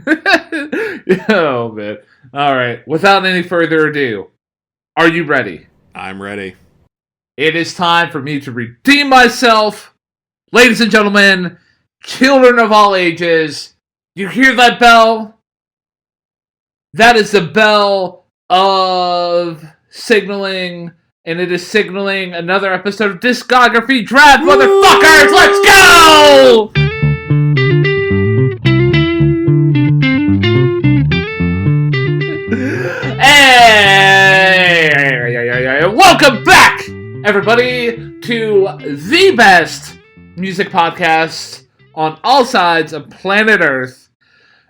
Oh, man. All right. Without any further ado, are you ready? I'm ready. It is time for me to redeem myself. Ladies and gentlemen, children of all ages, you hear that bell? That is the bell of signaling, and it is signaling another episode of Discography Draft, motherfuckers! Let's go! Hey! Welcome back, everybody, to the best music podcast on all sides of planet Earth.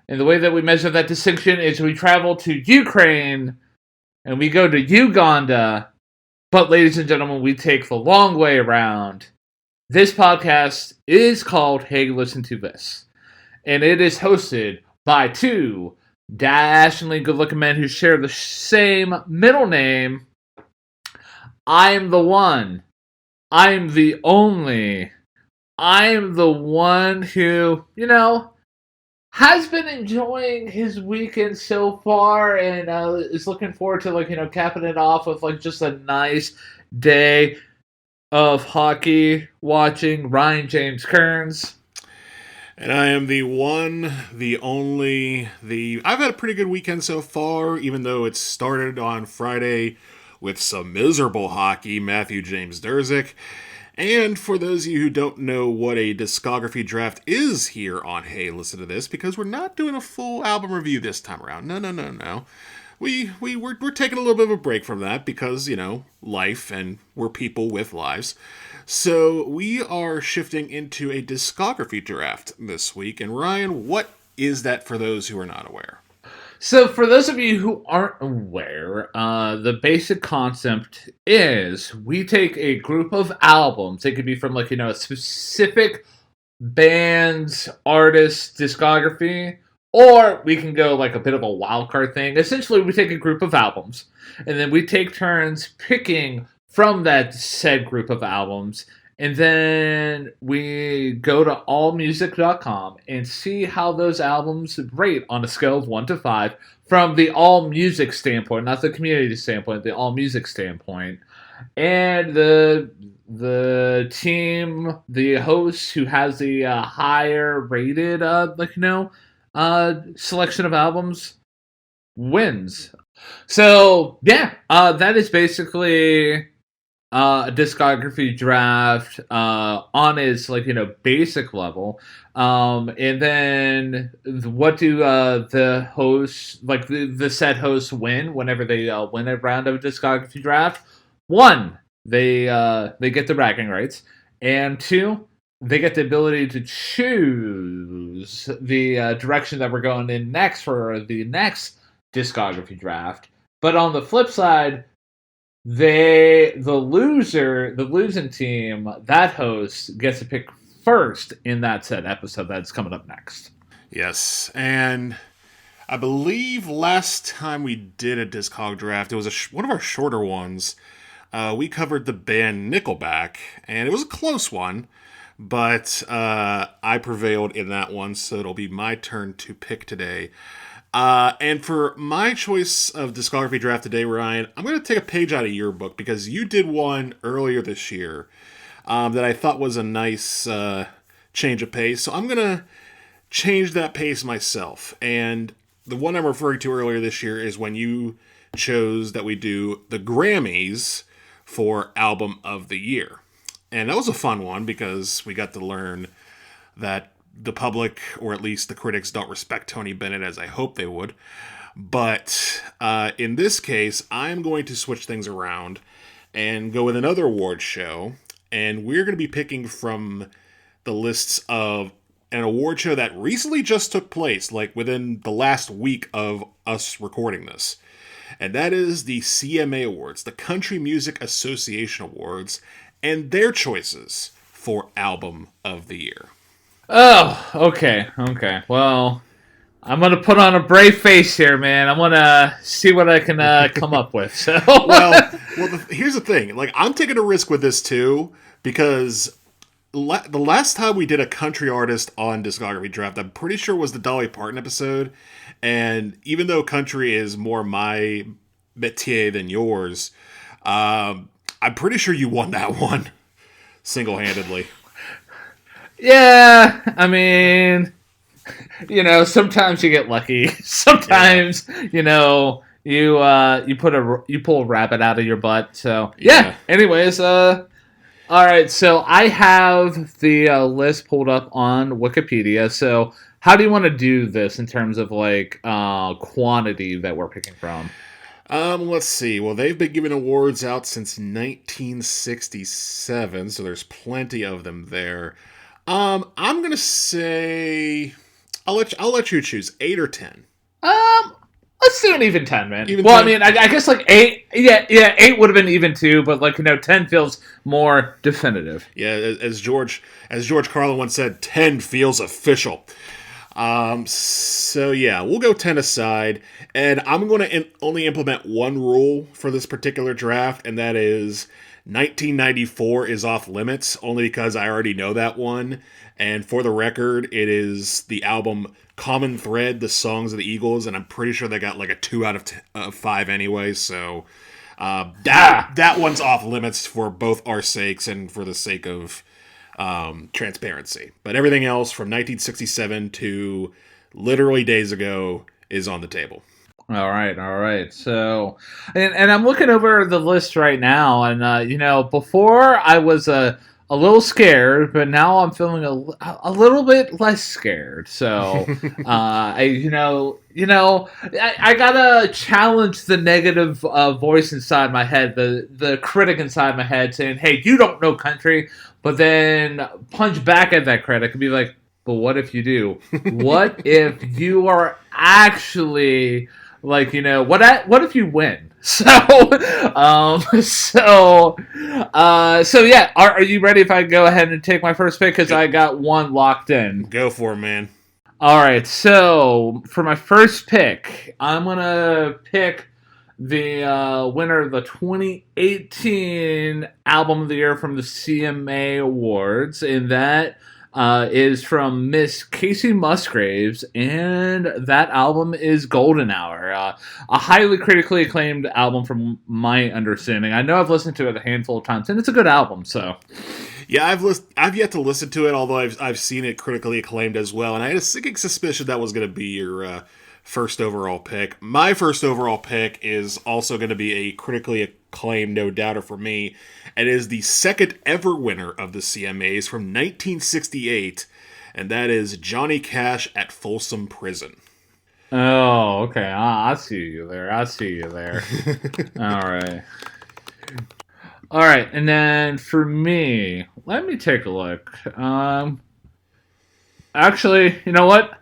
And the way that we measure that distinction is we travel to Ukraine and we go to Uganda. But, ladies and gentlemen, we take the long way around. This podcast is called Hey, Listen to This. And it is hosted by two dashingly good-looking men who share the same middle name. I am the one. I am the only. I am the one who, has been enjoying his weekend so far and is looking forward to, capping it off with, just a nice day of hockey watching. Ryan James Kearns. And I am the one, the only, I've had a pretty good weekend so far, even though it started on Friday with some miserable hockey, Matthew James Durzik. And for those of you who don't know what a discography draft is here on Hey, Listen to This, because we're not doing a full album review this time around. No. We're taking a little bit of a break from that because, life, and we're people with lives. So we are shifting into a discography draft this week. And Ryan, what is that for those who are not aware? So, for those of you who aren't aware, the basic concept is we take a group of albums. It could be from, a specific band's artist discography, or we can go a bit of a wild card thing. Essentially, we take a group of albums, and then we take turns picking from that said group of albums. And then we go to allmusic.com and see how those albums rate on a scale of 1 to 5 from the all-music standpoint, not the community standpoint, the all-music standpoint. And the team, the host who has the higher rated, selection of albums wins. So, yeah, that is basically a discography draft on its basic level, and then what do the hosts the said hosts win whenever they win a round of a discography draft? One, they get the bragging rights, and two, they get the ability to choose the direction that we're going in next for the next discography draft. But on the flip side, the losing team, that host gets to pick first in that said episode that's coming up next. Yes, and I believe last time we did a discog draft, it was one of our shorter ones. We covered the band Nickelback, and it was a close one, but I prevailed in that one, so it'll be my turn to pick today. And for my choice of discography draft today, Ryan, I'm going to take a page out of your book because you did one earlier this year that I thought was a nice change of pace. So I'm going to change that pace myself. And the one I'm referring to earlier this year is when you chose that we do the Grammys for Album of the Year. And that was a fun one because we got to learn that the public, or at least the critics, don't respect Tony Bennett as I hope they would. But in this case, I'm going to switch things around and go with another award show. And we're going to be picking from the lists of an award show that recently just took place, within the last week of us recording this. And that is the CMA Awards, the Country Music Association Awards, and their choices for Album of the Year. Oh, okay. Well, I'm going to put on a brave face here, man. I'm going to see what I can come up with. So. well, here's the thing. I'm taking a risk with this, too, because, the last time we did a country artist on Discography Draft, I'm pretty sure was the Dolly Parton episode. And even though country is more my métier than yours, I'm pretty sure you won that one single-handedly. Yeah, I mean, sometimes you get lucky. Sometimes, you pull a rabbit out of your butt. So yeah. Anyways, all right. So I have the list pulled up on Wikipedia. So how do you want to do this in terms of like quantity that we're picking from? Let's see. Well, they've been giving awards out since 1967, so there's plenty of them there. I'm gonna say I'll let you choose 8 or 10. Let's do an even 10, man. Even well, 10? I mean, I guess like 8. Yeah, 8 would have been even too, but 10 feels more definitive. Yeah, as George Carlin once said, 10 feels official. So yeah, we'll go 10 aside, and I'm going to only implement one rule for this particular draft, and that is 1994 is off limits, only because I already know that one. And for the record, it is the album Common Thread, the songs of the Eagles, and I'm pretty sure they got like a 2 out of 5 anyway, so that one's off limits for both our sakes and for the sake of transparency. But everything else from 1967 to literally days ago is on the table. All right. So, and I'm looking over the list right now, and before I was a little scared, but now I'm feeling a little bit less scared. So, I gotta challenge the negative voice inside my head, the critic inside my head, saying, "Hey, you don't know country," but then punch back at that critic and be like, "But what if you do? What if you are actually?" What if you win? So yeah. Are you ready if I go ahead and take my first pick? Because I got one locked in. Go for it, man. All right. So for my first pick, I'm gonna pick the winner of the 2018 Album of the Year from the CMA Awards, and that is from Miss Casey Musgraves, and that album is Golden Hour, a highly critically acclaimed album from my understanding. I know I've listened to it a handful of times, and it's a good album. So, yeah, I've yet to listen to it, although I've seen it critically acclaimed as well, and I had a sinking suspicion that was going to be your first overall pick. My first overall pick is also going to be a critically acclaimed no doubter for me. It is the second ever winner of the CMAs from 1968, and that is Johnny Cash at Folsom Prison. Oh, okay. I see you there. All right. And then for me, let me take a look. Actually, you know what?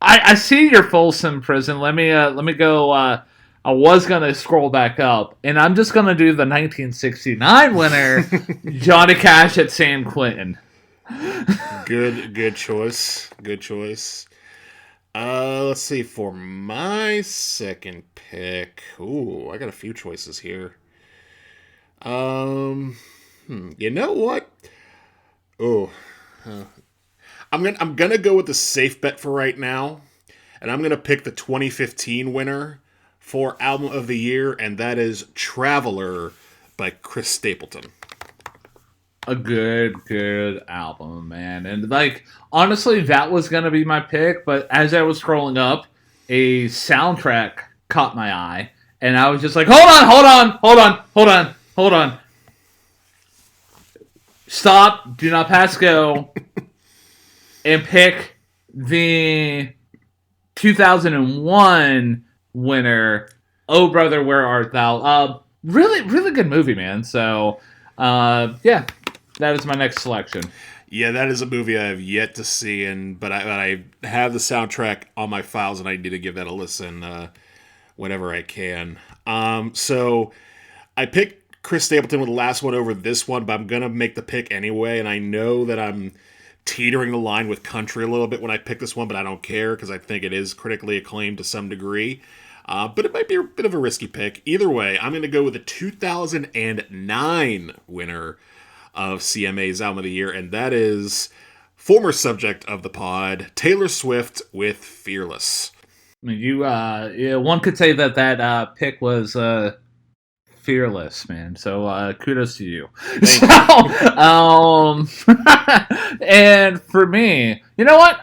I see your Folsom Prison. Let me go. I was gonna scroll back up, and I'm just gonna do the 1969 winner, Johnny Cash at San Quentin. Good choice. Let's see, for my second pick. Ooh, I got a few choices here. You know what? I'm gonna go with the safe bet for right now, and I'm gonna pick the 2015 winner for Album of the Year, and that is Traveler by Chris Stapleton. A good album, man. And honestly, that was gonna be my pick, but as I was scrolling up, a soundtrack caught my eye, and I was just like, hold on. Stop, do not pass go, and pick the 2001 winner, Oh Brother, Where Art Thou? Really good movie, man. So, yeah, that is my next selection. Yeah, that is a movie I have yet to see, but I have the soundtrack on my files, and I need to give that a listen whenever I can. So I picked Chris Stapleton with the last one over this one, but I'm gonna make the pick anyway, and I know that I'm teetering the line with country a little bit when I pick this one, but I don't care because I think it is critically acclaimed to some degree. But it might be a bit of a risky pick. Either way, I'm going to go with the 2009 winner of CMA's Album of the Year, and that is former subject of the pod, Taylor Swift with Fearless. I mean, one could say that pick was fearless, man. So kudos to you. And for me, you know what?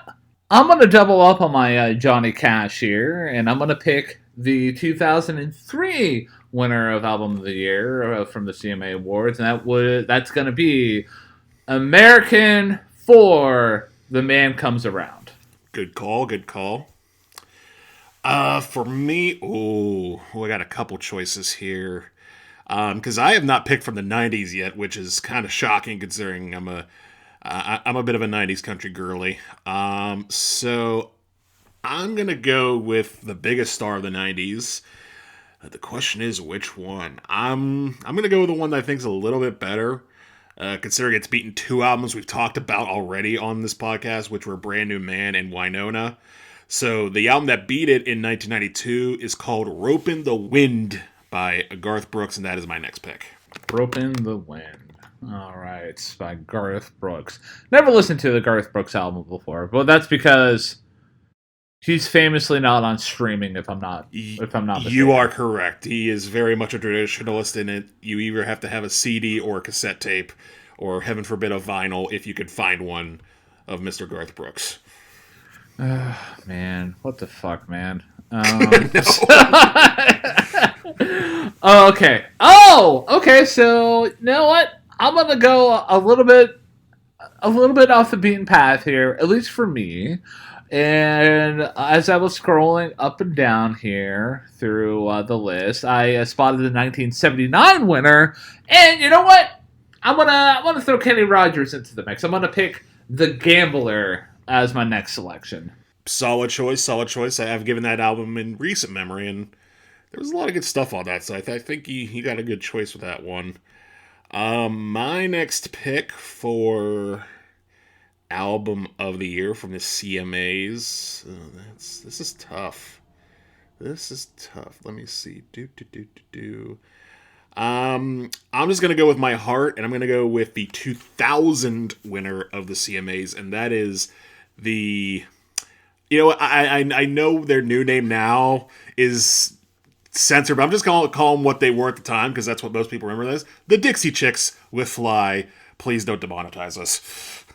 I'm gonna double up on my Johnny Cash here, and I'm gonna pick the 2003 winner of Album of the Year from the CMA Awards, and that's gonna be American for The Man Comes Around. Good call. For me, I got a couple choices here. Because I have not picked from the '90s yet, which is kind of shocking considering I'm a bit of a '90s country girly. So I'm gonna go with the biggest star of the '90s. The question is which one. I'm gonna go with the one that I think is a little bit better, considering it's beaten two albums we've talked about already on this podcast, which were Brand New Man and Winona. So the album that beat it in 1992 is called "Ropin' the Wind" by Garth Brooks, and that is my next pick. Ropin' the Wind. All right, it's by Garth Brooks. Never listened to the Garth Brooks album before, but that's because he's famously not on streaming. If I'm not mistaken. You are correct. He is very much a traditionalist in it. You either have to have a CD or a cassette tape, or heaven forbid a vinyl if you could find one of Mr. Garth Brooks. Man, what the fuck, man? Okay. Oh, okay. So you know what? I'm gonna go a little bit off the beaten path here, at least for me. And as I was scrolling up and down here through the list, I spotted the 1979 winner. And you know what? I'm gonna throw Kenny Rogers into the mix. I'm gonna pick The Gambler as my next selection. Solid choice. I've given that album in recent memory, and there was a lot of good stuff on that, so I think he got a good choice with that one. My next pick for Album of the Year from the CMAs. This is tough. Let me see. I'm just gonna go with my heart, and I'm gonna go with the 2000 winner of the CMAs, and that is the. You know, I know their new name now is censored, but I'm just going to call them what they were at the time, because that's what most people remember as. The Dixie Chicks with Fly. Please don't demonetize us.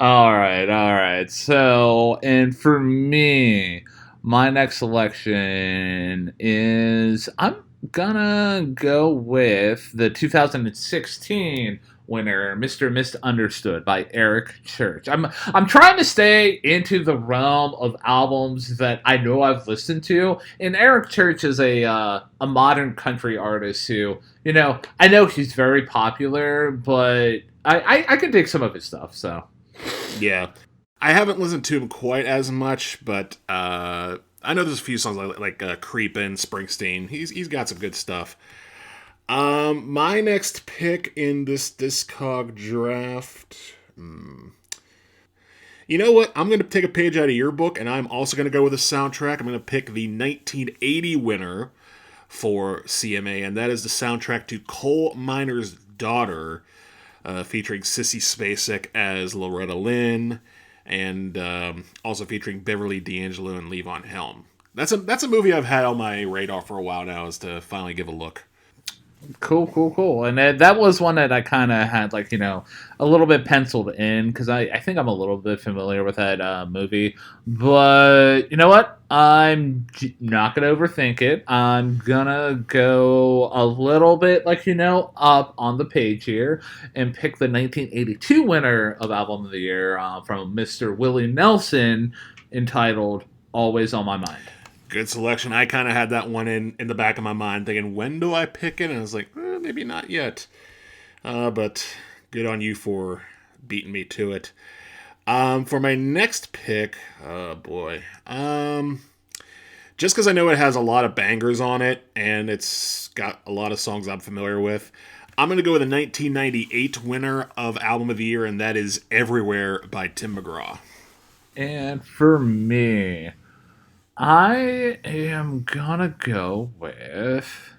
All right. So, and for me, my next selection is I'm gonna go with the 2016 winner, Mr. Misunderstood by Eric Church. I'm trying to stay into the realm of albums that I know I've listened to, and Eric Church is a modern country artist who, you know, I know he's very popular, but I can dig some of his stuff. So yeah, I haven't listened to him quite as much, but I know there's a few songs like Creepin', Springsteen. He's got some good stuff. My next pick in this Discog draft. You know what? I'm going to take a page out of your book, and I'm also going to go with a soundtrack. I'm going to pick the 1980 winner for CMA, and that is the soundtrack to Coal Miner's Daughter, featuring Sissy Spacek as Loretta Lynn, and also featuring Beverly D'Angelo and Levon Helm. That's a movie I've had on my radar for a while now, is to finally give a look. Cool. And that was one that I kind of had, like, you know, a little bit penciled in, because I think I'm a little bit familiar with that movie. But you know what? I'm not going to overthink it. I'm going to go a little bit, like, you know, up on the page here and pick the 1982 winner of Album of the Year from Mr. Willie Nelson, entitled Always on My Mind. Good selection. I kind of had that one in the back of my mind, thinking, when do I pick it? And I was like, maybe not yet. But good on you for beating me to it. For my next pick, oh boy. Just because I know it has a lot of bangers on it, and it's got a lot of songs I'm familiar with, I'm going to go with the 1998 winner of Album of the Year, and that is Everywhere by Tim McGraw. And for me, I am gonna go with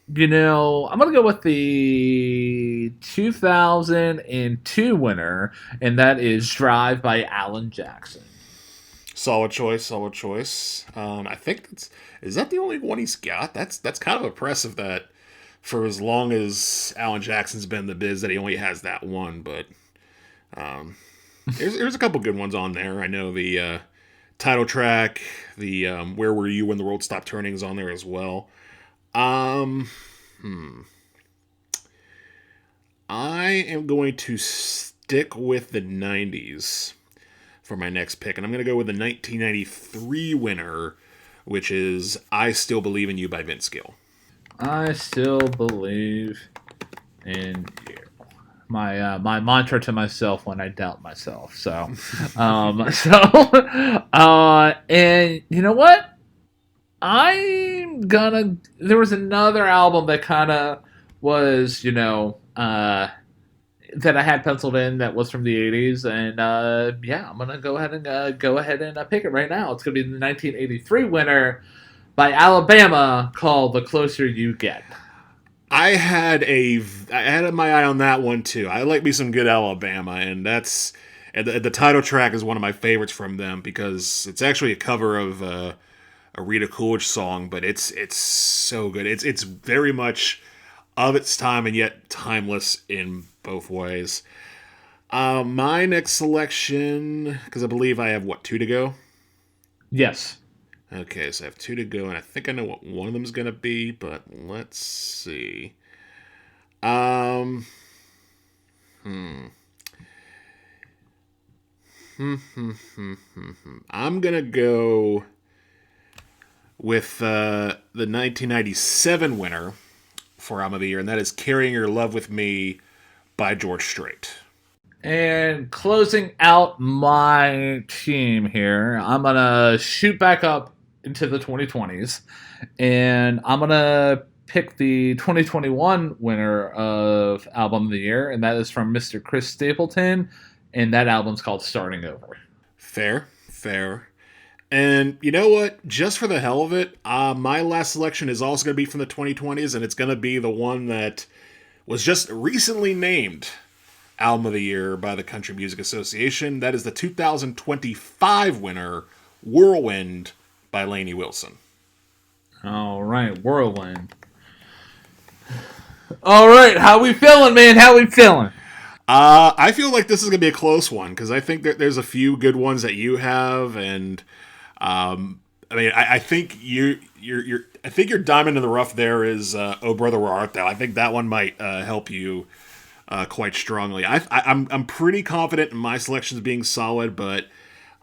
I'm going to go with the 2002 winner, and that is Drive by Alan Jackson. Solid choice, solid choice. I think is that the only one he's got? That's kind of impressive that for as long as Alan Jackson's been in the biz that he only has that one. But there's a couple good ones on there. I know the title track, the Where Were You When the World Stopped Turning is on there as well. I am going to stick with the 90s for my next pick, and I'm going to go with the 1993 winner, which is I Still Believe in You by Vince Gill. I still believe in you. My mantra to myself when I doubt myself. So, and you know what? There was another album that kind of was, that I had penciled in that was from the 80s, and I'm gonna go ahead and pick it right now. It's gonna be the 1983 winner by Alabama called "The Closer You Get." I had my eye on that one too. I like me some good Alabama, and the title track is one of my favorites from them because it's actually a cover of a Rita Coolidge song, but it's so good. It's very much of its time and yet timeless in both ways. My next selection, because I believe I have 2 to go. Yes. Okay, so I have 2 to go, and I think I know what one of them is going to be, but let's see. I'm going to go with the 1997 winner for Album of the Year, and that is Carrying Your Love With Me by George Strait. And closing out my team here, I'm going to shoot back up into the 2020s, and I'm going to pick the 2021 winner of Album of the Year, and that is from Mr. Chris Stapleton, and that album's called Starting Over. Fair. And you know what? Just for the hell of it, my last selection is also going to be from the 2020s, and it's going to be the one that was just recently named Album of the Year by the Country Music Association. That is the 2025 winner, Whirlwind by Lainey Wilson. All right, Whirlwind. All right, how we feeling, man? How we feeling? I feel like this is going to be a close one because I think that there's a few good ones that you have, and I think you're I think your diamond in the rough there is "Oh Brother Where Art Thou." I think that one might help you quite strongly. I'm pretty confident in my selections being solid, but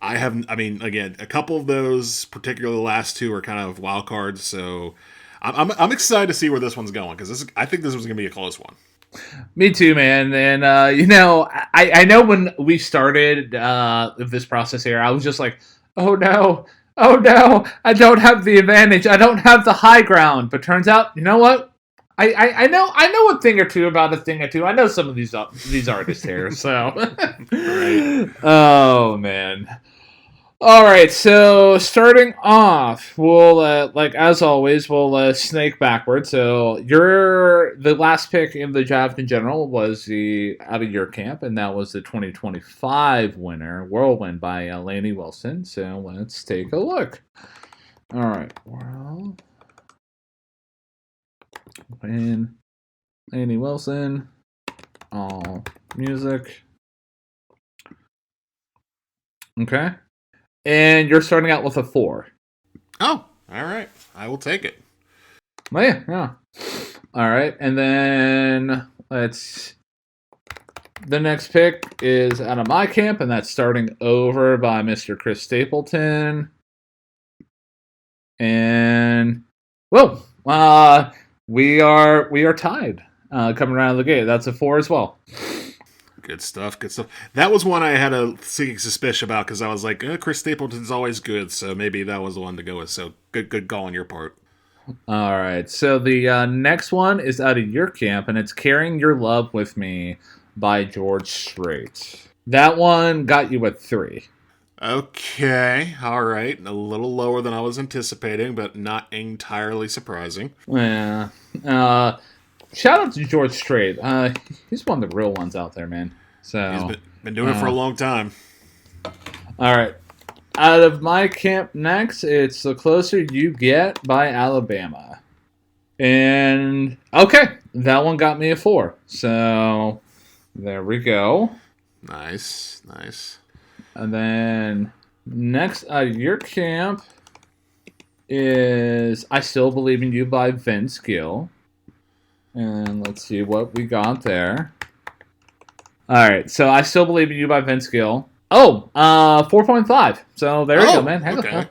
again, a couple of those, particularly the last 2, are kind of wild cards. So I'm excited to see where this one's going because I think this was going to be a close one. Me too, man. And I know when we started this process here, I was just like, oh no, I don't have the advantage. I don't have the high ground. But turns out, you know what? I know a thing or two about a thing or two. I know some of these artists here. So, Right. Oh man. All right, so starting off, we'll as always, we'll snake backwards. So the last pick in the draft in general was the out of your camp, and that was the 2025 winner, Whirlwind by Lainey Wilson. So let's take a look. All right, Whirlwind, Lainey Wilson, all music. Okay. And you're starting out with a 4. Oh, all right. I will take it. Oh, yeah. All right, and then the next pick is out of my camp, and that's Starting Over by Mr. Chris Stapleton. And we are tied coming out of the gate. That's a 4 as well. Good stuff. That was one I had a sinking suspicion about because I was like, Chris Stapleton's always good, so maybe that was the one to go with. So good call on your part. All right, so the next one is out of your camp, and it's Carrying Your Love With Me by George Strait. That one got you at 3. Okay, all right. A little lower than I was anticipating, but not entirely surprising. Yeah. Shout out to George Strait. He's one of the real ones out there, man. He's So, been doing it for a long time. all right. Out of my camp next, it's The Closer You Get by Alabama. And, okay, that one got me a 4. So, there we go. Nice, nice. And then, next out of your camp is I Still Believe in You by Vince Gill. And let's see what we got there. All right, so I Still Believe in You by Vince Gill. Oh, 4.5. So there we go, man. Okay.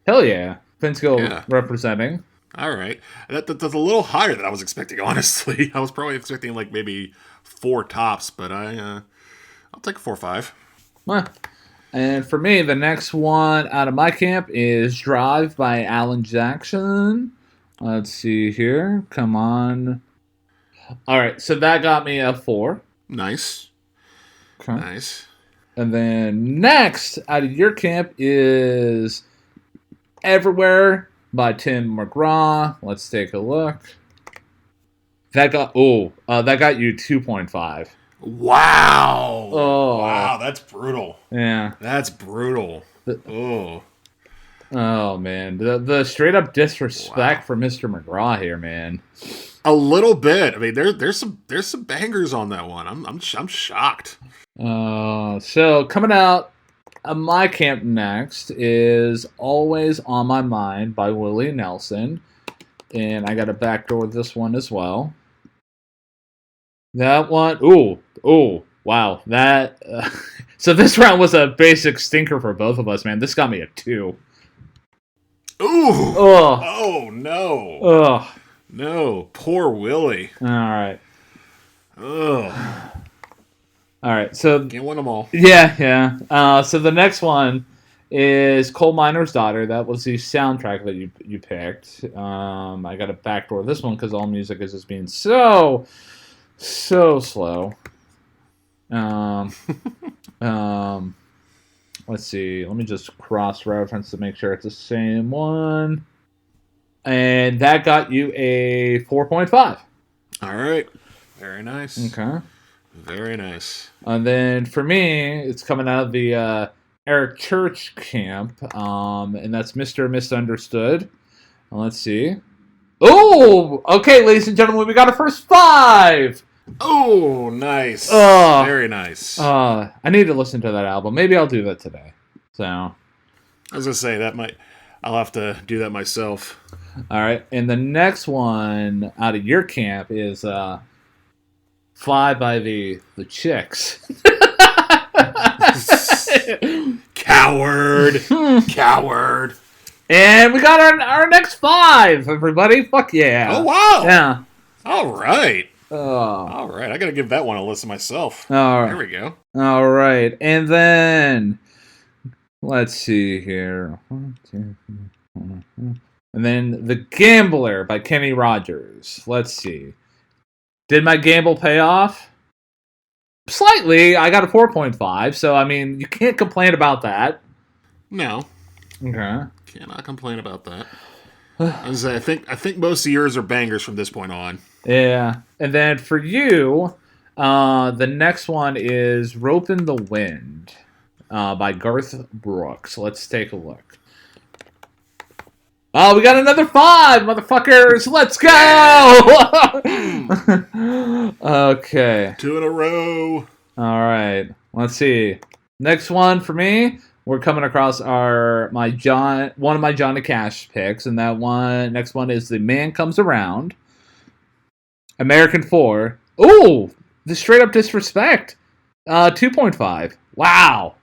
Hell yeah. Vince Gill representing. All right. That's a little higher than I was expecting, honestly. I was probably expecting like maybe 4 tops, but I'll take a 4 or 5. Well, and for me, the next one out of my camp is Drive by Alan Jackson. Let's see here. Come on. All right, so that got me a 4. Nice. Okay. Nice. And then next out of your camp is Everywhere by Tim McGraw. Let's take a look. That got you 2.5. Wow. Oh. Wow, that's brutal. Yeah. That's brutal. Oh man, the straight up disrespect for Mr. McGraw here, man. A little bit. I mean, there's some bangers on that one. I'm shocked. So coming out of my camp next is Always on My Mind by Willie Nelson, and I got to backdoor this one as well. That one, wow, that. So this round was a basic stinker for both of us, man. This got me a 2. Ooh. Oh. Oh no. Ugh. No. Poor Willie. All right. Ugh. All right. So Can't win them all. Yeah. So the next one is Coal Miner's Daughter. That was the soundtrack that you picked. I got to backdoor this one because all music is just being so slow. Let's see. Let me just cross-reference to make sure it's the same one. And that got you a 4.5. All right. Very nice. Okay. Very nice. And then for me, it's coming out of the Eric Church camp, and that's Mr. Misunderstood. Let's see. Oh, okay, ladies and gentlemen, we got our first 5. Oh, nice. Very nice. I need to listen to that album. Maybe I'll do that today. So, I was gonna say I'll have to do that myself. all right, and the next one out of your camp is Fly by the Chicks. Coward. Coward. And we got our next 5, everybody. Fuck yeah. Oh, wow. Yeah. All right. Oh. All right. I got to give that one a listen myself. All right. There we go. All right. And then, let's see here. 1, 2, 3, 4. And then The Gambler by Kenny Rogers. Let's see. Did my gamble pay off? Slightly. I got a 4.5. So, I mean, you can't complain about that. No. Okay. Cannot complain about that. I think most of yours are bangers from this point on. Yeah. And then for you, the next one is Rope in the Wind by Garth Brooks. Let's take a look. Oh, we got another 5, motherfuckers! Let's go! Okay. 2 in a row. All right. Let's see. Next one for me. We're coming across one of my Johnny Cash picks, and next one is The Man Comes Around. American 4. Ooh, the straight up disrespect. 2.5. Wow.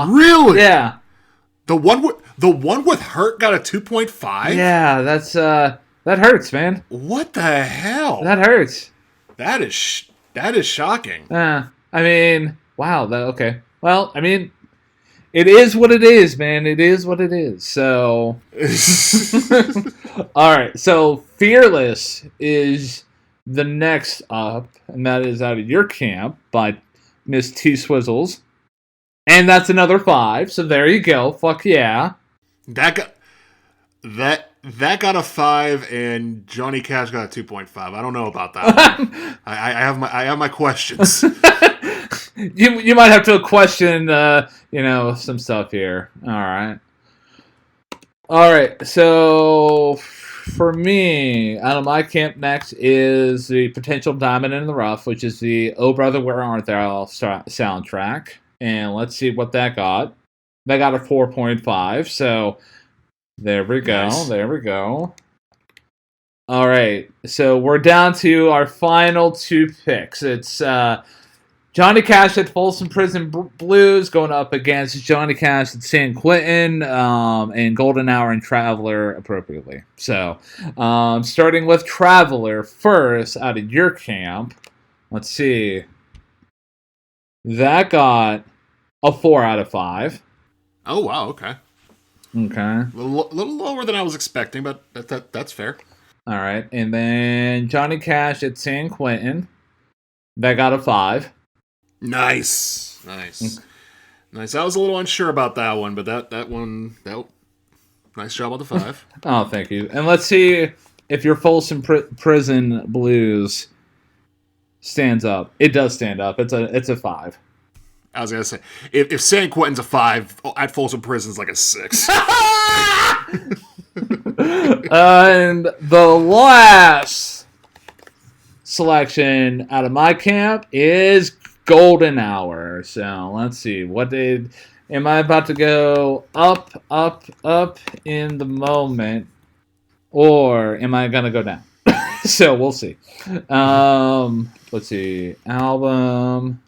Really? Yeah. The one with Hurt got a 2.5? Yeah, that hurts, man. What the hell? That hurts. That is shocking. I mean, wow. Okay. Well, I mean, it is what it is, man. It is what it is. So, all right. So, Fearless is the next up, and that is out of your camp by Miss T Swizzles. And that's another 5. So there you go. Fuck yeah. That got a 5, and Johnny Cash got a 2.5. I don't know about that one. I have my questions. You might have to question some stuff here. All right. So for me, out of my camp next is the Potential Diamond in the Rough, which is the Oh Brother Where Art Thou soundtrack. And let's see what that got. That got a 4.5. So there we go. Nice. There we go. All right. So we're down to our final 2 picks. It's Johnny Cash at Folsom Prison Blues going up against Johnny Cash at San Quentin and Golden Hour and Traveler appropriately. So starting with Traveler first out of your camp. Let's see. That got a 4 out of 5. Oh, wow. Okay. Okay. A little lower than I was expecting, but that's fair. All right. And then Johnny Cash at San Quentin. That got a 5. Nice. I was a little unsure about that one, but that one, nice job on the 5. Oh, thank you. And let's see if your Folsom Prison Blues stands up. It does stand up. It's a 5. I was gonna say if San Quentin's a 5, at Folsom Prison's like a 6. And the last selection out of my camp is Golden Hour. So let's see. Am I about to go up in the moment, or am I gonna go down? So we'll see. Let's see. Album.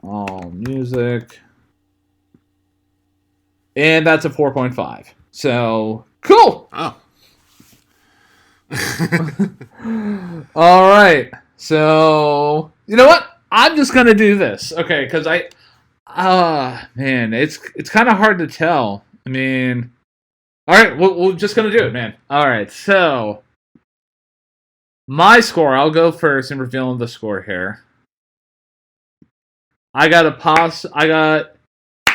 All music. And that's a 4.5. So, cool! Oh. All right. So, you know what? I'm just going to do this. Okay, because man, it's kind of hard to tell. I mean, all right, we're just going to do it, man. All right, so my score, I'll go first and reveal the score here. I got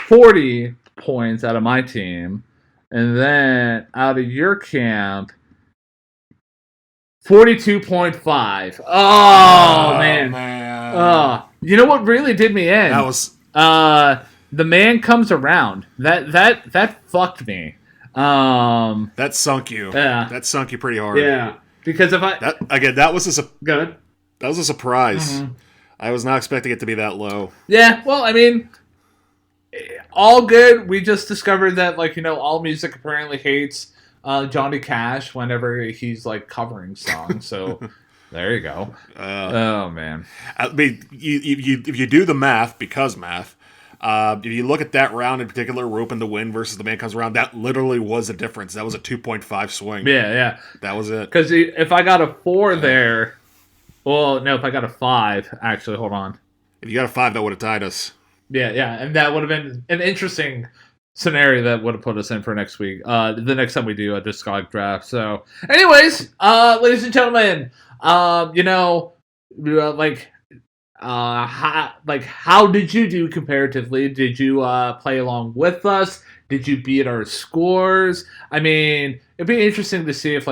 40 points out of my team, and then out of your camp, 42.5. Oh man. You know what really did me in? That was The Man Comes Around. That fucked me. That sunk you. Yeah. That sunk you pretty hard. Yeah. Because if I that was a good. That was a surprise. Mm-hmm. I was not expecting it to be that low. Yeah, well, I mean, all good. We just discovered that, all music apparently hates Johnny Cash whenever he's, covering songs. So, there you go. Oh, man. I mean, if you do the math, if you look at that round in particular, Rope in the Wind versus The Man Comes Around, that literally was a difference. That was a 2.5 swing. Yeah. That was it. Because if I got a 4 there... Well, no, if I got a 5, actually, hold on. If you got a 5, that would have tied us. Yeah, and that would have been an interesting scenario that would have put us in for next week. The next time we do a Discography Draft. So, anyways, ladies and gentlemen, how did you do comparatively? Did you play along with us? Did you beat our scores? I mean, it'd be interesting to see if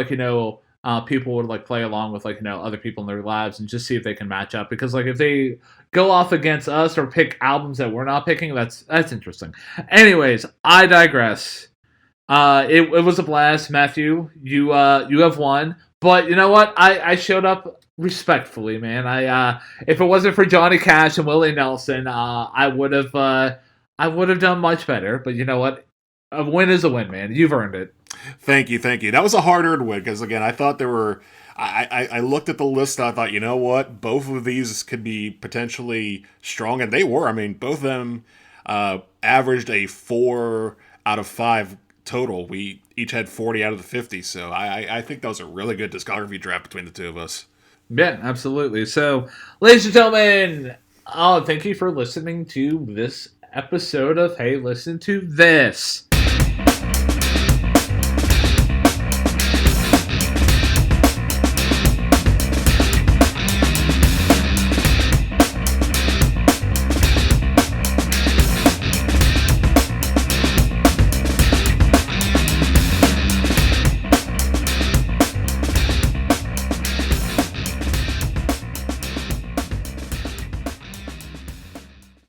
people would play along with other people in their lives and just see if they can match up, because if they go off against us or pick albums that we're not picking, that's interesting. Anyways, I digress. It was a blast, Matthew. You have won, but you know what? I showed up respectfully, man. If it wasn't for Johnny Cash and Willie Nelson, I would have done much better. But you know what? A win is a win, man. You've earned it. Thank you. That was a hard-earned win, because, again, I thought there were... I looked at the list, and I thought, you know what? Both of these could be potentially strong, and they were. I mean, both of them averaged a 4 out of 5 total. We each had 40 out of the 50, so I think that was a really good discography draft between the two of us. Yeah, absolutely. So, ladies and gentlemen, thank you for listening to this episode of Hey, Listen to This.